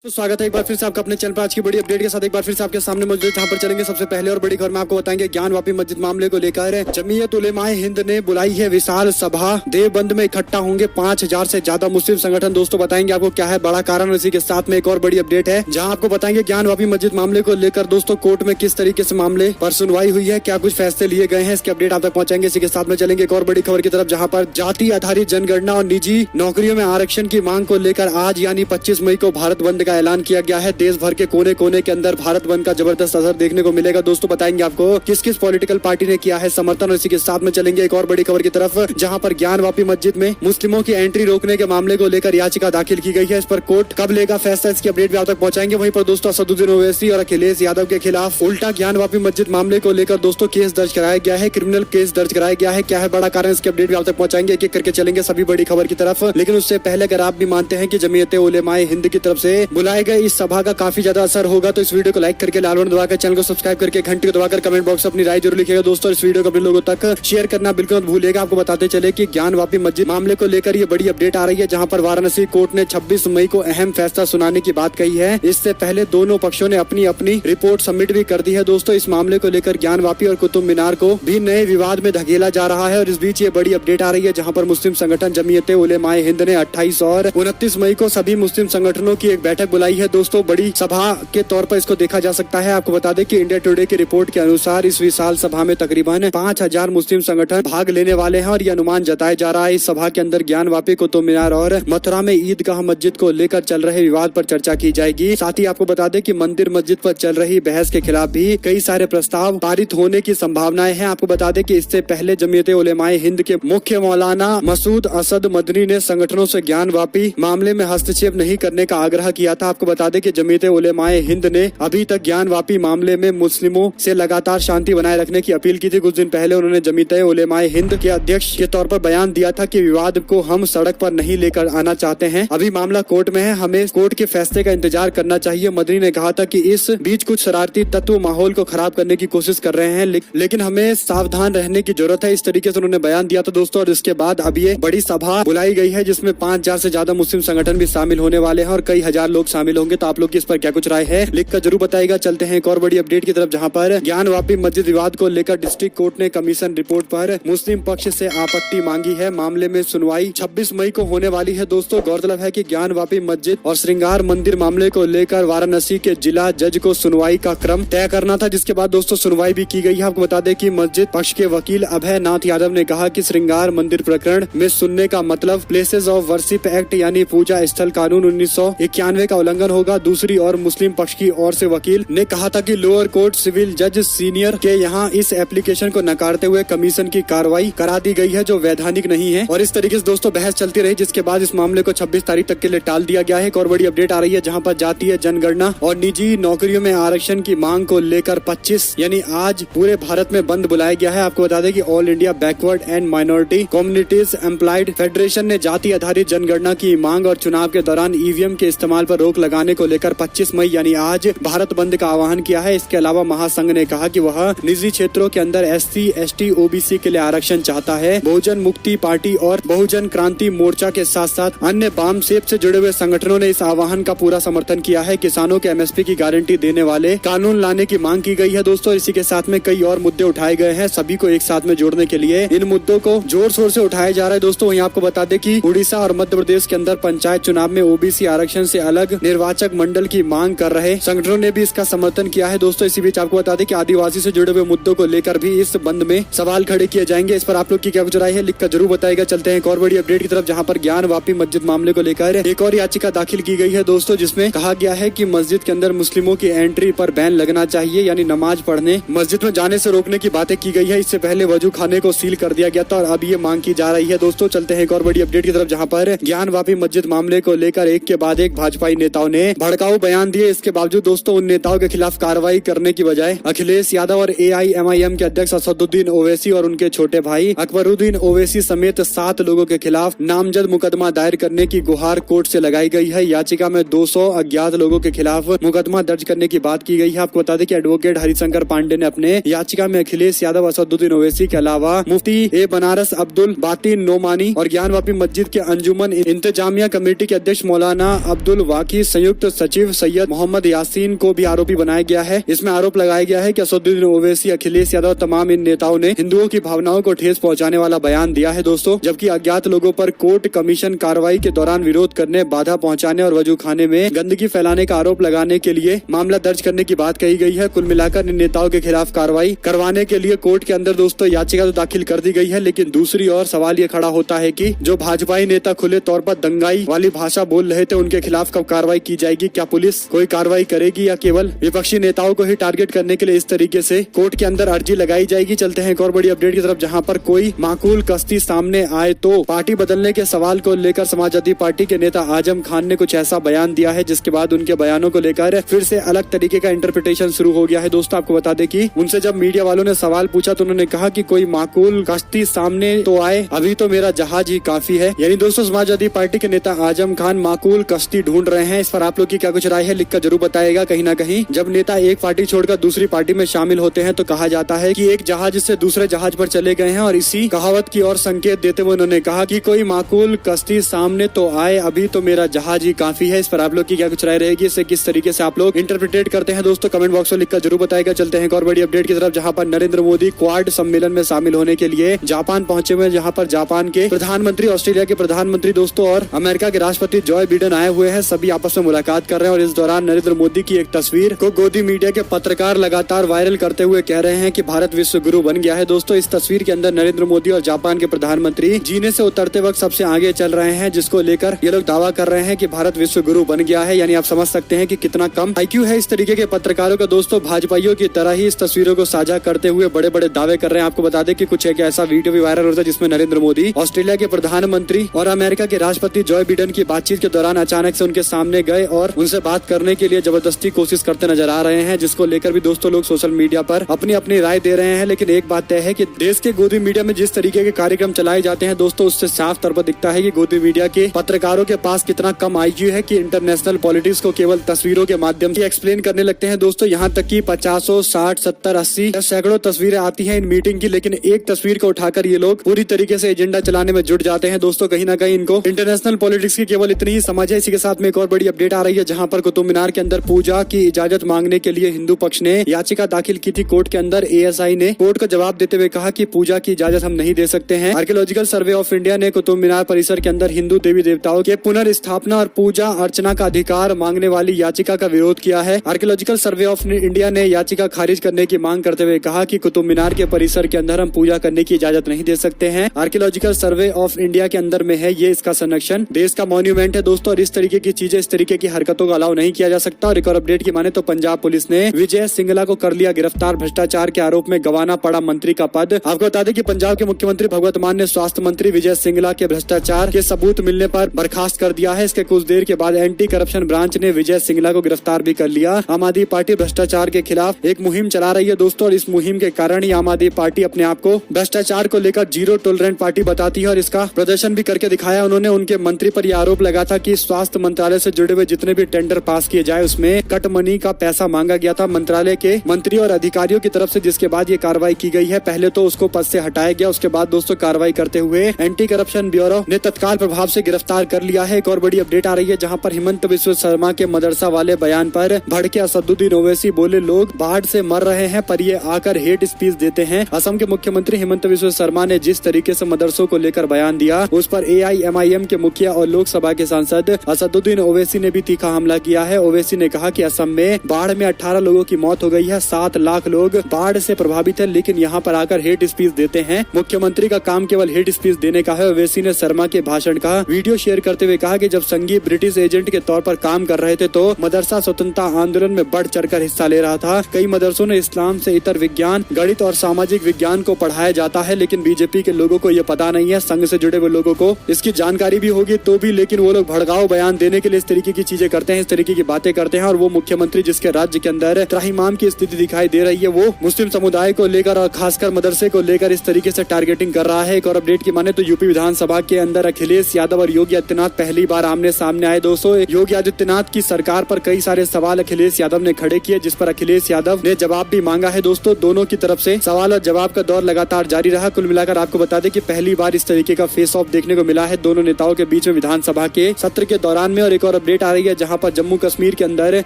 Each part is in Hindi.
तो स्वागत है एक बार फिर से आपका अपने चैनल पर आज की बड़ी अपडेट के साथ एक बार फिर से आपके सामने मौजूद जहां पर चलेंगे। सबसे पहले और बड़ी खबर में आपको बताएंगे ज्ञानवापी मस्जिद मामले को लेकर जमीयत उलेमाए हिंद ने बुलाई है विशाल सभा। देवबंद में इकट्ठा होंगे 5000 से ज्यादा मुस्लिम संगठन। दोस्तों बताएंगे आपको क्या है बड़ा कारण। इसी के साथ में एक और बड़ी अपडेट है जहाँ आपको बताएंगे ज्ञानवापी मस्जिद मामले को लेकर दोस्तों कोर्ट में किस तरीके से मामले पर सुनवाई हुई है, क्या कुछ फैसले लिए गए हैं, इसके अपडेट आप तक पहुंचाएंगे। इसी के साथ में चलेंगे एक और बड़ी खबर की तरफ जहाँ पर जाति आधारित जनगणना और निजी नौकरियों में आरक्षण की मांग को लेकर आज यानी 25 मई को भारत बंद का ऐलान किया गया है। देश भर के कोने कोने के अंदर भारत बंद का जबरदस्त असर देखने को मिलेगा। दोस्तों बताएंगे आपको किस किस पॉलिटिकल पार्टी ने किया है समर्थन। और इसी के साथ में चलेंगे एक और बड़ी खबर की तरफ जहां पर ज्ञानवापी मस्जिद में मुस्लिमों की एंट्री रोकने के मामले को लेकर याचिका दाखिल की गई है। इस पर कोर्ट कब लेगा फैसला, इसकी अपडेट भी आप तक पहुंचाएंगे। वहीं पर दोस्तों असदुद्दीन ओवैसी और अखिलेश यादव के खिलाफ उल्टा ज्ञानवापी मस्जिद मामले को लेकर दोस्तों केस दर्ज कराया गया है, क्रिमिनल केस दर्ज कराया गया है। क्या है बड़ा कारण, इसकी अपडेट भी आप तक पहुंचाएंगे। एक एक करके चलेंगे सभी बड़ी खबर की तरफ। लेकिन उससे पहले अगर आप भी मानते हैं कि जमीयत उलेमाए हिंद की तरफ से बुलाए गए इस सभा का काफी ज्यादा असर होगा तो इस वीडियो को लाइक करके लाल बटन दबाकर चैनल को सब्सक्राइब करके घंटी को दबाकर कमेंट बॉक्स में अपनी राय जरूर लिखिएगा। दोस्तों इस वीडियो को अपने लोगों तक शेयर करना बिल्कुल मत भूलिएगा। आपको बताते चले कि ज्ञानवापी मस्जिद मामले को लेकर ये बड़ी अपडेट आ रही है जहां पर वाराणसी कोर्ट ने 26 मई को अहम फैसला सुनाने की बात कही है। इससे पहले दोनों पक्षों ने अपनी अपनी रिपोर्ट सबमिट भी कर दी है। दोस्तों इस मामले को लेकर ज्ञानवापी और कुतुब मीनार को भी नए विवाद में धकेला जा रहा है। और इस बीच ये बड़ी अपडेट आ रही है जहाँ पर मुस्लिम संगठन जमीयत उलेमाए हिंद ने 28 और 29 मई को सभी मुस्लिम संगठनों की एक बैठक बुलाई है। दोस्तों बड़ी सभा के तौर पर इसको देखा जा सकता है। आपको बता दें कि इंडिया टुडे की रिपोर्ट के अनुसार इस विशाल सभा में तकरीबन 5000 मुस्लिम संगठन भाग लेने वाले हैं और ये अनुमान जताया जा रहा है इस सभा के अंदर ज्ञानवापी कुतुब मीनार और मथुरा में ईदगाह मस्जिद को लेकर चल रहे विवाद पर चर्चा की जाएगी। साथ ही आपको बता दें कि मंदिर मस्जिद पर चल रही बहस के खिलाफ भी कई सारे प्रस्ताव पारित होने की संभावनाएं हैं। आपको बता दें कि इससे पहले जमीयत उलेमाए हिंद के मुख्य मौलाना मसूद असद मदनी ने संगठनों से ज्ञानवापी मामले में हस्तक्षेप नहीं करने का आग्रह किया था। आपको बता दें कि जमीयत उलेमाए हिंद ने अभी तक ज्ञानवापी मामले में मुस्लिमों से लगातार शांति बनाए रखने की अपील की थी। कुछ दिन पहले उन्होंने जमीयत उलेमाए हिंद के अध्यक्ष के तौर पर बयान दिया था कि विवाद को हम सड़क पर नहीं लेकर आना चाहते हैं, अभी मामला कोर्ट में है, हमें कोर्ट के फैसले का इंतजार करना चाहिए। मदनी ने कहा था कि इस बीच कुछ शरारती तत्व माहौल को खराब करने की कोशिश कर रहे हैं लेकिन हमें सावधान रहने की जरूरत है। इस तरीके से उन्होंने बयान दिया था दोस्तों। और इसके बाद अब ये बड़ी सभा बुलाई गई है जिसमें 5000 से ज्यादा मुस्लिम संगठन भी शामिल होने वाले हैं और कई हजार लोग शामिल होंगे। तो आप लोग की इस पर क्या कुछ राय है लिख कर जरूर बताइएगा। चलते हैं एक और बड़ी अपडेट की तरफ जहां पर ज्ञानवापी मस्जिद विवाद को लेकर डिस्ट्रिक्ट कोर्ट ने कमीशन रिपोर्ट पर मुस्लिम पक्ष से आपत्ति मांगी है। मामले में सुनवाई 26 मई को होने वाली है। दोस्तों गौरतलब है कि ज्ञानवापी मस्जिद और श्रृंगार मंदिर मामले को लेकर वाराणसी के जिला जज को सुनवाई का क्रम तय करना था, जिसके बाद दोस्तों सुनवाई भी की गई है। आपको बता दें कि मस्जिद पक्ष के वकील अभय नाथ यादव ने कहा कि श्रृंगार मंदिर प्रकरण में सुनने का मतलब प्लेसेस ऑफ वर्शिप एक्ट यानी पूजा स्थल कानून 1991 का उल्लंघन होगा। दूसरी ओर मुस्लिम पक्ष की ओर से वकील ने कहा था कि लोअर कोर्ट सिविल जज सीनियर के यहाँ इस एप्लीकेशन को नकारते हुए कमीशन की कार्रवाई करा दी गई है जो वैधानिक नहीं है। और इस तरीके से दोस्तों बहस चलती रही जिसके बाद इस मामले को 26 तारीख तक के लिए टाल दिया गया है। एक और बड़ी अपडेट आ रही है जहाँ पर जातीय जनगणना और निजी नौकरियों में आरक्षण की मांग को लेकर 25 यानी आज पूरे भारत में बंद बुलाया गया है। आपको बता दें कि all India backward and minority communities employed federation ने जाति आधारित जनगणना की मांग और चुनाव के दौरान ईवीएम के इस्तेमाल पर रोक लगाने को लेकर 25 मई यानी आज भारत बंद का आह्वान किया है। इसके अलावा महासंघ ने कहा कि वह निजी क्षेत्रों के अंदर SC ST OBC के लिए आरक्षण चाहता है। बहुजन मुक्ति पार्टी और बहुजन क्रांति मोर्चा के साथ साथ अन्य वाम सेप से जुड़े हुए संगठनों ने इस आह्वान का पूरा समर्थन किया है। किसानों के MSP की गारंटी देने वाले कानून लाने की मांग की गई है। दोस्तों इसी के साथ में कई और मुद्दे उठाए गए हैं। सभी को एक साथ में जोड़ने के लिए इन मुद्दों को जोर शोर से उठाया जा रहा है। दोस्तों वहीं आपको बता दें कि उड़ीसा और मध्य प्रदेश के अंदर पंचायत चुनाव में OBC आरक्षण से अलग निर्वाचक मंडल की मांग कर रहे संगठनों ने भी इसका समर्थन किया है। दोस्तों इसी बीच आपको बता दें कि आदिवासी से जुड़े हुए मुद्दों को लेकर भी इस बंद में सवाल खड़े किए जाएंगे। इस पर आप लोग की क्या कुछ राय है लिखकर जरूर बताएगा। चलते हैं एक और बड़ी अपडेट की तरफ जहां पर ज्ञानवापी मस्जिद मामले को लेकर एक और याचिका दाखिल की गई है दोस्तों, जिसमें कहा गया है कि मस्जिद के अंदर मुस्लिमों की एंट्री पर बैन लगना चाहिए यानी नमाज पढ़ने मस्जिद में जाने से रोकने की बातें की गई है। इससे पहले वजू खाने को सील कर दिया गया था और अब ये मांग की जा रही है। दोस्तों चलते हैं एक और बड़ी अपडेट की तरफ जहां पर ज्ञानवापी मस्जिद मामले को लेकर एक के बाद एक भाजपाई नेताओं ने भड़काऊ बयान दिए। इसके बावजूद दोस्तों उन नेताओं के खिलाफ कार्रवाई करने की बजाय अखिलेश यादव और AIMIM के अध्यक्ष असदुद्दीन ओवैसी और उनके छोटे भाई अकबरुद्दीन ओवैसी समेत 7 लोगों के खिलाफ नामजद मुकदमा दायर करने की गुहार कोर्ट से लगाई गई है। याचिका में 200 अज्ञात लोगों के खिलाफ मुकदमा दर्ज करने की बात की गई है। आपको बता दें कि एडवोकेट हरिशंकर पांडे ने अपने याचिका में अखिलेश यादव, असदुद्दीन ओवैसी के अलावा मुफ्ती ए बनारस अब्दुल बातिन नोमानी और ज्ञानवापी मस्जिद के अंजुमन इंतजामिया कमेटी के अध्यक्ष मौलाना अब्दुल वाकिफ बाकी संयुक्त सचिव सैयद मोहम्मद यासीन को भी आरोपी बनाया गया है। इसमें आरोप लगाया गया है कि असदुद्दीन ओवैसी, अखिलेश यादव, तमाम इन नेताओं ने हिंदुओं की भावनाओं को ठेस पहुंचाने वाला बयान दिया है दोस्तों। जबकि अज्ञात लोगों पर कोर्ट कमीशन कार्रवाई के दौरान विरोध करने, बाधा पहुंचाने और वजू खाने में गंदगी फैलाने का आरोप लगाने के लिए मामला दर्ज करने की बात कही गई है। कुल मिलाकर इन नेताओं के खिलाफ कार्रवाई करवाने के लिए कोर्ट के अंदर दोस्तों याचिका तो दाखिल कर दी गई है, लेकिन दूसरी ओर सवाल ये खड़ा होता है कि जो भाजपाई नेता खुले तौर पर दंगाई वाली भाषा बोल रहे थे, उनके खिलाफ कब कार्रवाई की जाएगी? क्या पुलिस कोई कार्रवाई करेगी या केवल विपक्षी नेताओं को ही टारगेट करने के लिए इस तरीके से कोर्ट के अंदर अर्जी लगाई जाएगी? चलते हैं एक और बड़ी अपडेट की तरफ, जहां पर कोई माकूल कस्ती सामने आए तो पार्टी बदलने के सवाल को लेकर समाजवादी पार्टी के नेता आजम खान ने कुछ ऐसा बयान दिया है, जिसके बाद उनके बयानों को लेकर फिर से अलग तरीके का इंटरप्रिटेशन शुरू हो गया है। दोस्तों आपको बता दें कि उनसे जब मीडिया वालों ने सवाल पूछा तो उन्होंने कहा कि कोई माकूल कश्ती सामने तो आए, अभी तो मेरा जहाज ही काफी है। यानी दोस्तों समाजवादी पार्टी के नेता आजम खान माकूल कश्ती ढूंढ रहे हैं। इस पर आप लोग की क्या कुछ राय है, लिखकर जरूर बताइएगा। कहीं ना कहीं जब नेता एक पार्टी छोड़कर दूसरी पार्टी में शामिल होते हैं तो कहा जाता है कि एक जहाज से दूसरे जहाज पर चले गए हैं, और इसी कहावत की ओर संकेत देते हुए उन्होंने कहा कि कोई माकूल कश्ती सामने तो आए, अभी तो मेरा जहाज ही काफी है। इस पर आप लोग की क्या कुछ राय रहेगी, इसे किस तरीके से आप लोग इंटरप्रिटेट करते हैं दोस्तों, कमेंट बॉक्स में लिखकर जरूर बताएगा। चलते हैं एक और बड़ी अपडेट की तरफ, जहां पर नरेंद्र मोदी क्वाड सम्मेलन में शामिल होने के लिए जापान पहुंचे हुए हैं, जहां पर जापान के प्रधानमंत्री, ऑस्ट्रेलिया के प्रधानमंत्री दोस्तों और अमेरिका के राष्ट्रपति जॉय बिडेन आए हुए हैं। सभी आपस में मुलाकात कर रहे हैं और इस दौरान नरेंद्र मोदी की एक तस्वीर को गोदी मीडिया के पत्रकार लगातार वायरल करते हुए कह रहे हैं कि भारत विश्व गुरु बन गया है। दोस्तों इस तस्वीर के अंदर नरेंद्र मोदी और जापान के प्रधानमंत्री जीने से उतरते वक्त सबसे आगे चल रहे हैं, जिसको लेकर ये लोग दावा कर रहे हैं कि भारत विश्व गुरु बन गया है। यानी आप समझ सकते हैं कि कितना कम IQ है इस तरीके के पत्रकारों का। दोस्तों भाजपाइयों की तरह ही इस तस्वीरों को साझा करते हुए बड़े बड़े दावे कर रहे हैं। आपको बता दें कि कुछ एक ऐसा वीडियो भी वायरल होता है जिसमें नरेंद्र मोदी ऑस्ट्रेलिया के प्रधानमंत्री और अमेरिका के राष्ट्रपति जॉय बिडेन की बातचीत के दौरान अचानक से उनके सामने गए और उनसे बात करने के लिए जबरदस्ती कोशिश करते नजर आ रहे हैं, जिसको लेकर भी दोस्तों लोग सोशल मीडिया पर अपनी अपनी राय दे रहे हैं। लेकिन एक बात तय है कि देश के गोदी मीडिया में जिस तरीके के कार्यक्रम चलाए जाते हैं दोस्तों, उससे साफ तौर पर दिखता है कि गोदी मीडिया के पत्रकारों के पास कितना कम IQ है कि इंटरनेशनल पॉलिटिक्स को केवल तस्वीरों के माध्यम से एक्सप्लेन करने लगते हैं दोस्तों। यहाँ तक कि 50, 60, 70, 80 सैकड़ों तस्वीरें आती हैं इन मीटिंग की, लेकिन एक तस्वीर को उठाकर ये लोग पूरी तरीके से एजेंडा चलाने में जुट जाते हैं दोस्तों। कहीं ना कहीं इनको इंटरनेशनल पॉलिटिक्स की केवल इतनी ही समझ है। इसी के साथ में एक और बड़ी अपडेट आ रही है, जहां पर कुतुब मीनार के अंदर पूजा की इजाजत मांगने के लिए हिंदू पक्ष ने याचिका दाखिल की थी कोर्ट के अंदर। ASI ने कोर्ट को जवाब देते हुए कहा कि पूजा की इजाजत हम नहीं दे सकते हैं। आर्कियोलॉजिकल सर्वे ऑफ इंडिया ने कुतुब मीनार परिसर के अंदर हिंदू देवी देवताओं के पुनर्स्थापना और पूजा अर्चना का अधिकार मांगने वाली याचिका का विरोध किया है। आर्कियोलॉजिकल सर्वे ऑफ इंडिया ने याचिका खारिज करने की मांग करते हुए कहा कि कुतुब मीनार के परिसर के अंदर हम पूजा करने की इजाजत नहीं दे सकते हैं। आर्कियोलॉजिकल सर्वे ऑफ इंडिया के अंदर में है ये, इसका संरक्षण देश का मॉन्यूमेंट है दोस्तों, और इस तरीके की चीजें, इस तरीके की हरकतों को अलाउ नहीं किया जा सकता। और एक और अपडेट की माने तो पंजाब पुलिस ने विजय सिंगला को कर लिया गिरफ्तार। भ्रष्टाचार के आरोप में गंवाना पड़ा मंत्री का पद। आपको बता दें कि पंजाब के मुख्यमंत्री भगवंत मान ने स्वास्थ्य मंत्री विजय सिंगला के भ्रष्टाचार के सबूत मिलने पर बर्खास्त कर दिया है। इसके कुछ देर के बाद एंटी करप्शन ब्रांच ने विजय सिंगला को गिरफ्तार भी कर लिया। आम आदमी पार्टी भ्रष्टाचार के खिलाफ एक मुहिम चला रही है दोस्तों, और इस मुहिम के कारण ही आम आदमी पार्टी अपने आप को भ्रष्टाचार को लेकर जीरो टॉलरेंट पार्टी बताती है, और इसका प्रदर्शन भी करके दिखाया। उन्होंने उनके मंत्री पर यह आरोप लगा था कि स्वास्थ्य मंत्रालय से जुड़े हुए जितने भी टेंडर पास किए जाए उसमें कट मनी का पैसा मांगा गया था मंत्रालय के मंत्री और अधिकारियों की तरफ से, जिसके बाद ये कार्रवाई की गई है। पहले तो उसको पद से हटाया गया, उसके बाद दोस्तों कार्रवाई करते हुए एंटी करप्शन ब्यूरो ने तत्काल प्रभाव से गिरफ्तार कर लिया है। एक और बड़ी अपडेट आ रही है, जहां पर हिमंत बिस्वा शर्मा के मदरसा वाले बयान पर भड़के असदुद्दीन ओवैसी बोले लोग बाढ़ से मर रहे हैं, पर ये आकर हेट स्पीच देते हैं। असम के मुख्यमंत्री हिमंत बिस्वा शर्मा ने जिस तरीके से मदरसों को लेकर बयान दिया, उस पर AIMIM के मुखिया और लोकसभा के सांसद असदुद्दीन ओवैसी ने भी तीखा हमला किया है। ओवैसी ने कहा कि असम में बाढ़ में 18 लोगों की मौत हो गई है, 7 लाख लोग बाढ़ से प्रभावित है, लेकिन यहाँ पर आकर हेट स्पीच देते हैं। मुख्यमंत्री का काम केवल हेट स्पीच देने का है। ओवैसी ने शर्मा के भाषण का वीडियो शेयर करते हुए कहा कि जब संघी ब्रिटिश एजेंट के तौर पर काम कर रहे थे तो मदरसा स्वतंत्रता आंदोलन में बढ़ चढ़कर हिस्सा ले रहा था। कई मदरसों ने इस्लाम से इतर विज्ञान, गणित और सामाजिक विज्ञान को पढ़ाया जाता है, लेकिन बीजेपी के लोगों को ये पता नहीं है। संघ से जुड़े हुए लोगों को इसकी जानकारी भी होगी तो भी, लेकिन वो लोग भड़काऊ बयान देने के लिए इस तरीके की चीजें करते हैं, इस तरीके की बातें करते हैं। और वो मुख्यमंत्री जिसके राज्य के अंदर त्राहिमाम की स्थिति दिखाई दे रही है, वो मुस्लिम समुदाय को लेकर और खासकर मदरसे को लेकर इस तरीके से टारगेटिंग कर रहा है। एक और अपडेट की माने तो यूपी विधानसभा के अंदर अखिलेश यादव और योगी आदित्यनाथ पहली बार आमने सामने आए दोस्तों। योगी आदित्यनाथ की सरकार पर कई सारे सवाल अखिलेश यादव ने खड़े किए, जिस पर अखिलेश यादव ने जवाब भी मांगा है दोस्तों। दोनों की तरफ से सवाल और जवाब का दौर लगातार जारी रहा। कुल मिलाकर आपको बता दें कि पहली बार इस तरीके का फेस ऑफ देखने को मिला है दोनों नेताओं के बीच में विधानसभा के सत्र के दौरान में। और एक और अपडेट आ रही है जहां पर जम्मू कश्मीर के अंदर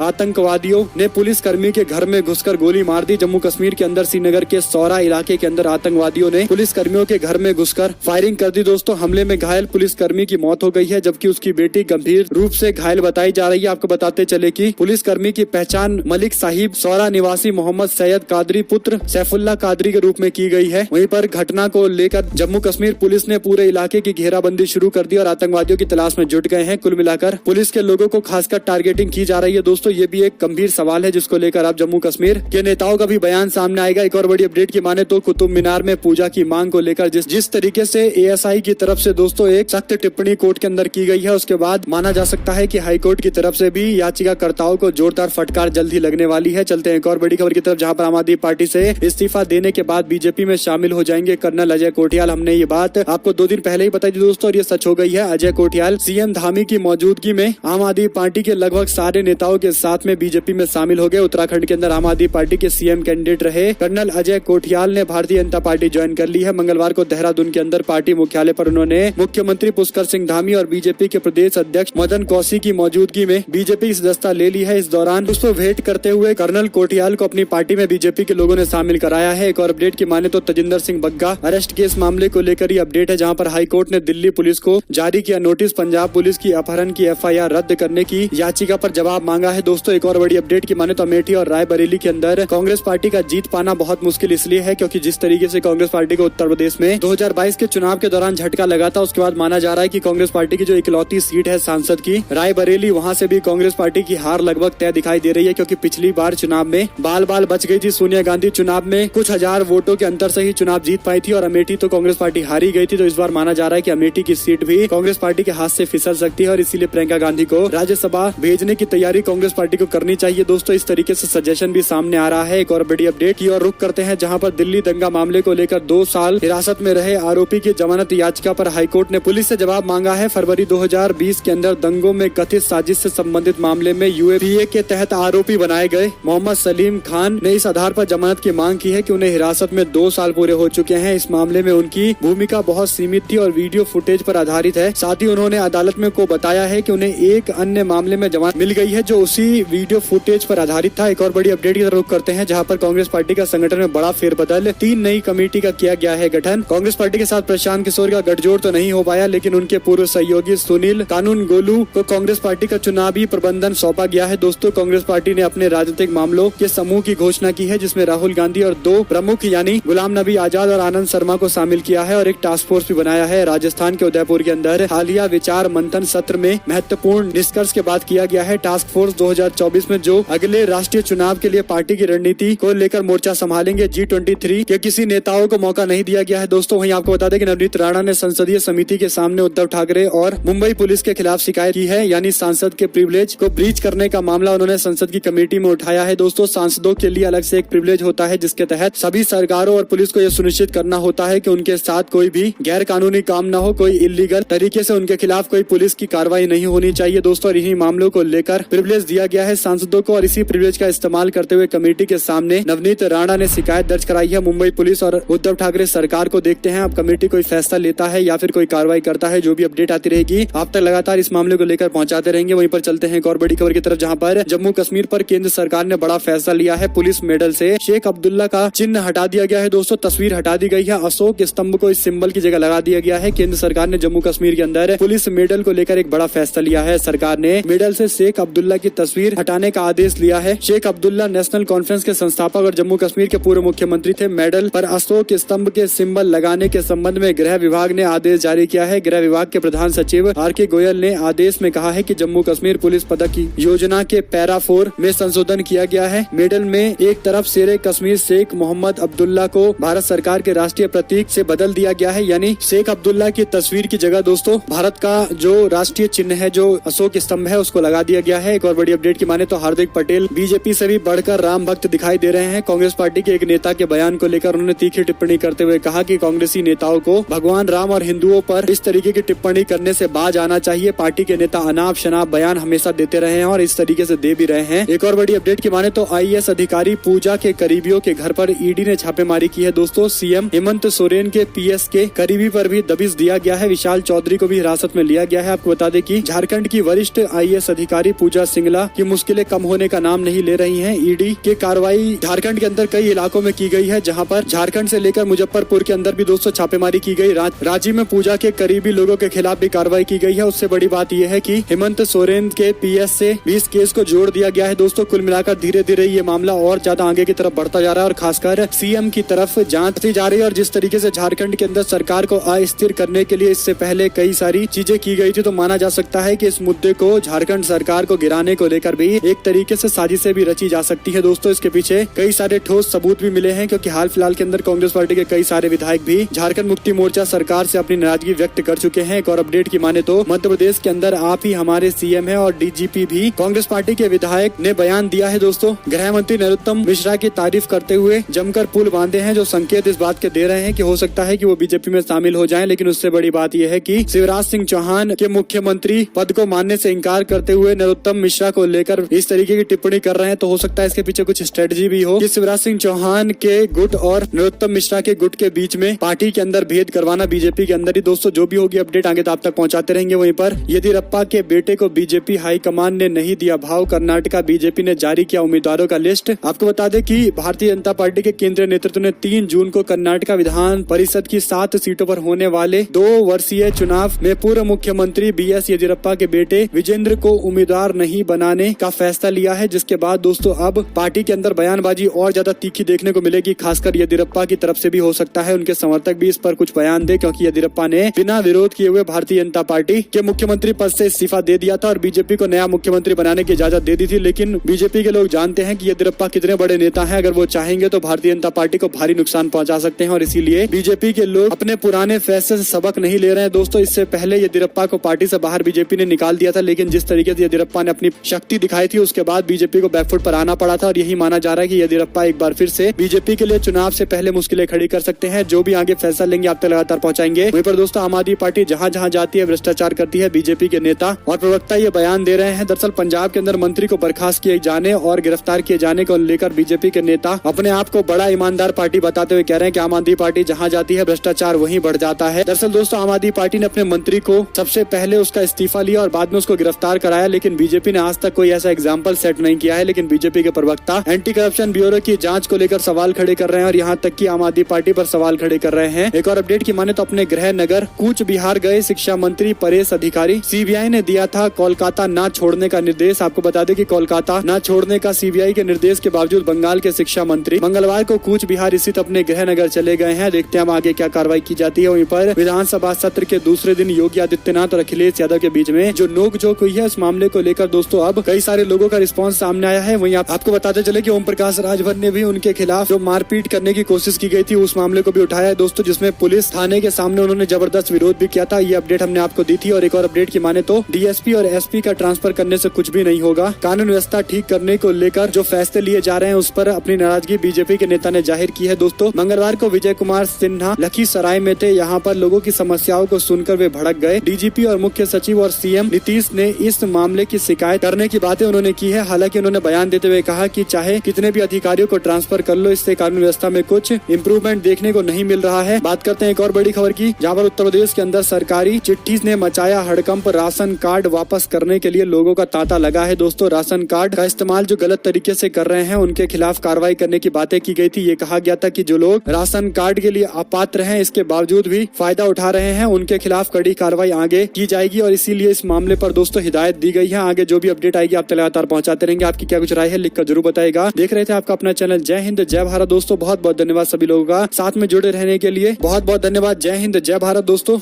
आतंकवादियों ने पुलिस कर्मी के घर में घुसकर गोली मार दी। जम्मू कश्मीर के अंदर श्रीनगर के सौरा इलाके के अंदर आतंकवादियों ने पुलिस कर्मियों के घर में घुसकर फायरिंग कर दी। दोस्तों हमले में घायल पुलिस कर्मी की मौत हो गई है, जबकि उसकी बेटी गंभीर रूप से घायल बताई जा रही है। आपको बताते चले कि पुलिस कर्मी की पहचान मलिक साहिब सौरा निवासी मोहम्मद सैयद कादरी पुत्र सैफुल्लाह कादरी के रूप में की गई है। वहीं पर घटना को लेकर जम्मू कश्मीर पुलिस ने पूरे इलाके की घेराबंदी शुरू कर दी और आतंकवादियों की तलाश में जुट गए हैं। कुल मिलाकर पुलिस के लोगों को खासकर टारगेटिंग की जा रही है। दोस्तों ये भी एक गंभीर सवाल है जिसको लेकर अब जम्मू कश्मीर के नेताओं का भी बयान सामने आएगा। एक और बड़ी अपडेट की माने तो कुतुब मीनार में पूजा की मांग को लेकर जिस तरीके से एएसआई की तरफ से दोस्तों एक सख्त टिप्पणी कोर्ट के अंदर की गई है, उसके बाद माना जा सकता है कि हाईकोर्ट की तरफ से भी याचिकाकर्ताओं को जोरदार फटकार जल्द ही लगने वाली है। चलते हैं एक और बड़ी खबर की तरफ जहां पर आम आदमी पार्टी से इस्तीफा देने के बाद बीजेपी में शामिल हो जाएंगे कर्नल अजय कोटियाल। हमने ये बात आपको 2 दिन पहले ही बताई थी दोस्तों और ये सच हो गई है। अजय कोटियाल सीएम धामी की मौजूदगी में आम आदमी पार्टी के लगभग सारे नेताओं के साथ में बीजेपी में शामिल हो गए। उत्तराखंड के अंदर आम आदमी पार्टी के सीएम कैंडिडेट रहे कर्नल अजय कोटियाल ने भारतीय जनता पार्टी ज्वाइन कर ली है। मंगलवार को देहरादून के अंदर पार्टी मुख्यालय पर उन्होंने मुख्यमंत्री पुष्कर सिंह धामी और बीजेपी के प्रदेश अध्यक्ष मदन कौशिक की मौजूदगी में बीजेपी की सदस्यता ले ली है। इस दौरान पुष्प भेंट करते हुए कर्नल कोटियाल को अपनी पार्टी में बीजेपी के लोगों ने शामिल कराया है। एक और अपडेट की माने तो तजिंदर सिंह बग्गा अरेस्ट केस मामले को लेकर ये अपडेट है जहां पर हाईकोर्ट ने दिल्ली पुलिस को जारी किया नोटिस। पंजाब पुलिस की अपहरण की एफआईआर रद्द करने की याचिका पर जवाब मांगा है। दोस्तों एक और बड़ी अपडेट की माने तो अमेठी और रायबरेली के अंदर कांग्रेस पार्टी का जीत पाना बहुत मुश्किल इसलिए है क्योंकि जिस तरीके से कांग्रेस पार्टी को उत्तर प्रदेश में 2022 के चुनाव के दौरान झटका लगा था, उसके बाद माना जा रहा है कि कांग्रेस पार्टी की जो इकलौती सीट है सांसद की रायबरेली, वहां से भी कांग्रेस पार्टी की हार लगभग तय दिखाई दे रही है क्योंकि पिछली बार चुनाव में बाल बाल बच गई थी सोनिया गांधी। चुनाव में कुछ हजार वोटों के अंतर से ही चुनाव जीत पाई थी और अमेठी तो कांग्रेस पार्टी हारी गई थी। तो इस बार माना जा रहा है कि अमेठी की सीट भी कांग्रेस पार्टी के हाथ से फिसल सकती है और इसीलिए प्रियंका गांधी को राज्यसभा भेजने की तैयारी कांग्रेस पार्टी को करनी चाहिए। दोस्तों इस तरीके से सजेशन भी सामने आ रहा है। एक और बड़ी अपडेट की और रुख करते हैं जहां पर दिल्ली दंगा मामले को लेकर 2 साल हिरासत में रहे आरोपी की जमानत याचिका पर हाईकोर्ट ने पुलिस से जवाब मांगा है। फरवरी 2020 के अंदर दंगों में कथित साजिश से संबंधित मामले में यूएपीए के तहत आरोपी बनाए गए मोहम्मद सलीम खान ने इस आधार पर जमानत की मांग की है कि उन्हें हिरासत में 2 साल पूरे हो चुके हैं। इस मामले में उनकी भूमिका बहुत सीमित थी और वीडियो फुटेज पर आधारित है। साथ ही उन्होंने अदालत में को बताया है कि उन्हें एक अन्य मामले में जमानत मिल गई है जो उसी वीडियो फुटेज पर आधारित था। एक और बड़ी अपडेट की तरफ करते हैं जहां पर कांग्रेस पार्टी का संगठन में बड़ा फेरबदल, 3 नई कमेटी का किया गया है गठन। कांग्रेस पार्टी के साथ प्रशांत किशोर का गठजोड़ तो नहीं हो पाया लेकिन उनके पूर्व सहयोगी सुनील कानूनगोलू को कांग्रेस पार्टी का चुनावी प्रबंधन सौंपा गया है। दोस्तों कांग्रेस पार्टी ने अपने राजनीतिक मामलों के समूह की घोषणा की है जिसमें राहुल गांधी और 2 प्रमुख यानी गुलाम नबी आजाद और आनंद शर्मा को शामिल किया है और एक टास्क फोर्स भी बनाया है। राजस्थान के उदयपुर के अंदर हालिया विचार मंथन सत्र में महत्वपूर्ण निष्कर्ष के बाद किया गया है। टास्क फोर्स 2024 में जो अगले राष्ट्रीय चुनाव के लिए पार्टी की रणनीति को लेकर मोर्चा संभालेंगे। G23 के किसी नेताओं को मौका नहीं दिया गया है। दोस्तों वहीं आपको बता दें कि नवनीत राणा ने संसदीय समिति के सामने उद्धव ठाकरे और मुंबई पुलिस के खिलाफ शिकायत की है, यानी सांसद के प्रिविलेज को ब्रीच करने का मामला उन्होंने संसद की कमेटी में उठाया है। दोस्तों सांसदों के लिए अलग से एक प्रिविलेज होता है जिसके तहत सभी सरकारों और पुलिस को यह सुनिश्चित करना होता है कि उनके साथ कोई भी गैर कानूनी काम न हो, कोई इलीगल तरीके से उनके खिलाफ कोई पुलिस की कार्रवाई नहीं होनी चाहिए। दोस्तों इन्हीं मामलों को लेकर प्रिविलेज दिया गया है सांसदों को और इसी प्रिविलेज का इस्तेमाल करते हुए कमेटी के सामने नवनीत राणा ने शिकायत दर्ज कराई है मुंबई पुलिस और उद्धव ठाकरे सरकार को। देखते हैं अब कमेटी कोई फैसला लेता है या फिर कोई कार्रवाई करता है। जो भी अपडेट आती रहेगी आप तक लगातार इस मामले को लेकर पहुंचाते रहेंगे। वहीं पर चलते हैं एक और बड़ी खबर की तरफ जहां पर जम्मू कश्मीर पर केंद्र सरकार ने बड़ा फैसला लिया है। पुलिस मेडल से शेख अब्दुल्ला का चिन्ह हटा दिया गया है। दोस्तों तस्वीर हटा दी गई है, अशोक स्तंभ को इस सिंबल की जगह लगा दिया गया है। केंद्र सरकार ने जम्मू कश्मीर के अंदर पुलिस मेडल को लेकर एक बड़ा फैसला लिया है। सरकार ने मेडल से शेख अब्दुल्ला की तस्वीर हटाने का आदेश लिया है। शेख अब्दुल्ला नेशनल कॉन्फ्रेंस के संस्थापक और जम्मू कश्मीर के पूर्व मुख्यमंत्री थे। मेडल पर अशोक स्तंभ के सिंबल लगाने के संबंध में गृह विभाग ने आदेश जारी किया है। गृह विभाग के प्रधान सचिव RK गोयल ने आदेश में कहा है कि जम्मू कश्मीर पुलिस पदक की योजना के पैरा 4 में संशोधन किया गया है। मेडल में एक तरफ शेरे कश्मीर शेख मोहम्मद अब्दुल्ला को भारत सरकार के राष्ट्रीय प्रतीक से बदल दिया गया है, यानी शेख अब्दुल्ला की तस्वीर की जगह दोस्तों भारत का जो राष्ट्रीय चिन्ह है जो अशोक स्तंभ है उसको लगा दिया गया है। एक और बड़ी अपडेट की माने तो हार्दिक पटेल बीजेपी से भी बढ़कर राम भक्त दिखाई दे रहे हैं। कांग्रेस पार्टी के एक नेता के बयान को लेकर उन्होंने तीखी टिप्पणी करते हुए कहा कि कांग्रेसी नेताओं को भगवान राम और हिंदुओं पर इस तरीके की टिप्पणी करने से बाज आना चाहिए। पार्टी के नेता अनाप शनाप बयान हमेशा देते रहे हैं और इस तरीके से दे भी रहे हैं। एक और बड़ी अपडेट की माने तो IAS अधिकारी पूजा के करीबियों के घर पर ईडी ने छापेमारी की है। दोस्तों सीएम हेमंत सोरेन के PS के करीबी पर भी दबिश दिया गया है। विशाल चौधरी को भी हिरासत में लिया गया है। आपको बता दें कि झारखंड की वरिष्ठ IAS अधिकारी पूजा सिंगला की मुश्किलें कम होने का नाम नहीं ले रही हैं। ईडी की कार्रवाई झारखंड के अंदर कई इलाकों में की गई है, जहां पर झारखंड से लेकर मुजफ्फरपुर के अंदर भी दोस्तों छापेमारी की गई। रांची में पूजा के करीबी लोगों के खिलाफ भी कार्रवाई की गई है। उससे बड़ी बात यह है कि हेमंत सोरेन के PS से 20 केस को जोड़ दिया गया है। दोस्तों कुल मिलाकर धीरे धीरे ये मामला और ज्यादा आगे की तरफ बढ़ता जा रहा है और खासकर CM की तरफ जांच जा रही है। और जिस तरीके से झारखंड के अंदर सरकार को अस्थिर करने के लिए इससे पहले कई सारी चीजें की गई थी, तो माना जा सकता है कि इस मुद्दे को झारखंड सरकार को गिराने को लेकर भी एक तरीके से साजिशें भी रची जा सकती है। दोस्तों इसके पीछे कई सारे ठोस सबूत भी मिले हैं, क्योंकि हाल फिलहाल के अंदर कांग्रेस पार्टी के कई सारे विधायक भी झारखंड मुक्ति मोर्चा सरकार से अपनी नाराजगी व्यक्त कर चुके हैं। एक और अपडेट की माने तो मध्य प्रदेश के अंदर आप ही हमारे CM है और DGP भी कांग्रेस पार्टी के विधायक ने बयान दिया है। दोस्तों गृह मंत्री नरोत्तम मिश्रा की तारीफ करते हुए जमकर पुल बांधे हैं, जो संकेत इस बात के दे रहे हैं कि हो सकता है कि वो बीजेपी में शामिल हो जाएं। लेकिन उससे बड़ी बात यह है कि शिवराज सिंह चौहान के मुख्यमंत्री पद को मानने से इंकार करते हुए नरोत्तम मिश्रा को लेकर इस तरीके की टिप्पणी कर रहे हैं, तो हो सकता है इसके पीछे कुछ स्ट्रेटजी भी हो कि शिवराज सिंह चौहान के गुट और नरोत्तम मिश्रा के गुट के बीच में पार्टी के अंदर भेद करवाना बीजेपी के अंदर ही। दोस्तों जो भी होगी अपडेट आगे आप तक पहुंचाते रहेंगे। वहीं पर येदियुरप्पा के बेटे को बीजेपी हाईकमान ने नहीं दिया भाव, कर्नाटका बीजेपी ने जारी किया उम्मीदवारों का लिस्ट। आपको बता दें कि भारतीय जनता पार्टी के केंद्रीय नेतृत्व ने 3 जून को कर्नाटका विधान परिषद की 7 सीटों पर होने वाले 2 वर्षीय चुनाव में पूर्व मुख्यमंत्री BS येदियुरप्पा के बेटे विजेंद्र को उम्मीदवार नहीं बनाने का फैसला लिया है, जिसके बाद दोस्तों अब पार्टी के अंदर बयानबाजी और ज्यादा तीखी देखने को मिलेगी। खासकर येदियुरप्पा की तरफ से भी हो सकता है उनके समर्थक भी इस पर कुछ बयान दे, क्योंकि येदियुरप्पा ने बिना विरोध किए हुए भारतीय जनता पार्टी के मुख्यमंत्री पद से इस्तीफा दे दिया था और बीजेपी को नया मुख्यमंत्री बनाने की इजाजत दे दी थी। लेकिन बीजेपी के लोग जानते हैं कि येदियुरप्पा कितने बड़े नेता हैं, अगर वो चाहेंगे तो भारतीय जनता पार्टी को भारी नुकसान पहुंचा सकते हैं और इसीलिए बीजेपी के लोग अपने पुराने फैसले से सबक नहीं ले रहे हैं। दोस्तों इससे पहले येदियुरप्पा को पार्टी से बाहर बीजेपी ने निकाल दिया था, लेकिन जिस तरीके से येदियुरप्पा ने अपनी शक्ति दिखाई थी उसके बाद बीजेपी को बैकफुट पर आना पड़ा था और यही माना जा रहा है कि येदियुरप्पा एक बार फिर से बीजेपी के लिए चुनाव से पहले मुश्किलें खड़ी कर सकते हैं। जो भी आगे फैसला लेंगे आप तक लगातार पहुंचाएंगे। वहीं पर दोस्तों आम आदमी पार्टी जहां जहां जाती है भ्रष्टाचार करती है, बीजेपी के नेता और प्रवक्ता ये बयान दे रहे हैं। दरअसल पंजाब के अंदर मंत्री को बर्खास्त किए जाने और गिरफ्तार किए जाने को लेकर बीजेपी के नेता अपने आप को बड़ा ईमानदार पार्टी बताते हुए कह रहे हैं कि आम आदमी पार्टी जहां जाती है भ्रष्टाचार वहीं बढ़ जाता है। दरअसल दोस्तों आम आदमी पार्टी ने अपने मंत्री को सबसे पहले उसका इस्तीफा लिया और बाद में उसको गिरफ्तार कराया, लेकिन बीजेपी ने आज तक कोई ऐसा एग्जाम्पल सेट नहीं किया है। लेकिन बीजेपी के प्रवक्ता एंटी करप्शन ब्यूरो की जांच को लेकर सवाल खड़े कर रहे हैं और यहाँ तक कि आम आदमी पार्टी पर सवाल खड़े कर रहे हैं। एक और अपडेट की माने तो अपने गृह नगर कूच बिहार गए शिक्षा मंत्री परेश अधिकारी, CBI ने दिया था कोलकाता न छोड़ने का निर्देश। आपको बता दें कि कोलकाता न छोड़ने का CBI के निर्देश के बावजूद बंगाल के शिक्षा मंत्री मंगलवार को कूच बिहार स्थित अपने गृह नगर चले गए हैं। देखते हैं आगे क्या कार्रवाई की जाती है। वहीं पर विधानसभा सत्र के दूसरे दिन योगी आदित्यनाथ और अखिलेश यादव के बीच में जो नोकझोंक हुई है, उस मामले को लेकर दोस्तों अब कई सारे लोगों का रिस्पांस सामने आया है। वहीं आपको बताते चले कि ओम प्रकाश राजभर ने भी उनके खिलाफ जो मारपीट करने की कोशिश की गई थी उस मामले को भी उठाया है दोस्तों, जिसमें पुलिस थाने के सामने उन्होंने जबरदस्त विरोध भी किया था। ये अपडेट हमने आपको दी थी। और एक और अपडेट की माने तो DSP और SP का ट्रांसफर करने से कुछ भी नहीं होगा। कानून व्यवस्था ठीक करने को लेकर जो फैसले लिए जा रहे हैं उस पर अपनी नाराजगी बीजेपी के नेता ने जाहिर की है। दोस्तों मंगलवार को विजय कुमार सिन्हा लखीसराय में थे। यहाँ पर लोगों की समस्याओं को सुनकर वे भड़क गए। DGP और मुख्य सचिव और CM नीतीश ने इस मामले की शिकायत करने की बातें उन्होंने की है। हालांकि उन्होंने बयान देते हुए कहा कि चाहे कितने भी अधिकारियों को ट्रांसफर कर लो, इससे कानून व्यवस्था में कुछ इम्प्रूवमेंट देखने को नहीं मिल रहा है। बात करते हैं एक और बड़ी खबर की, जहाँ पर उत्तर प्रदेश के अंदर सरकारी चिट्ठी ने मचाया हड़कंप। राशन कार्ड वापस करने के लिए लोगों का तांता लगा है। दोस्तों राशन कार्ड का इस्तेमाल जो गलत तरीके से कर रहे हैं उनके खिलाफ कार्रवाई करने की बातें की गई थी। ये कहा गया था कि जो लोग राशन कार्ड के लिए अपात्र हैं, इसके बावजूद भी फायदा उठा रहे हैं, उनके खिलाफ कड़ी कार्रवाई आगे की जाएगी और इसीलिए इस मामले पर दोस्तों हिदायत दी गई है। आगे जो भी अपडेट आएगी आप लगातार पहुंचाते रहेंगे। आपकी क्या कुछ राय है लिखकर जरूर बताएगा। देख रहे थे आपका अपना चैनल जय हिंद जय भारत दोस्तों। बहुत बहुत धन्यवाद सभी लोगों का साथ में जुड़े रहने के लिए। बहुत बहुत धन्यवाद। जय हिंद जय भारत दोस्तों।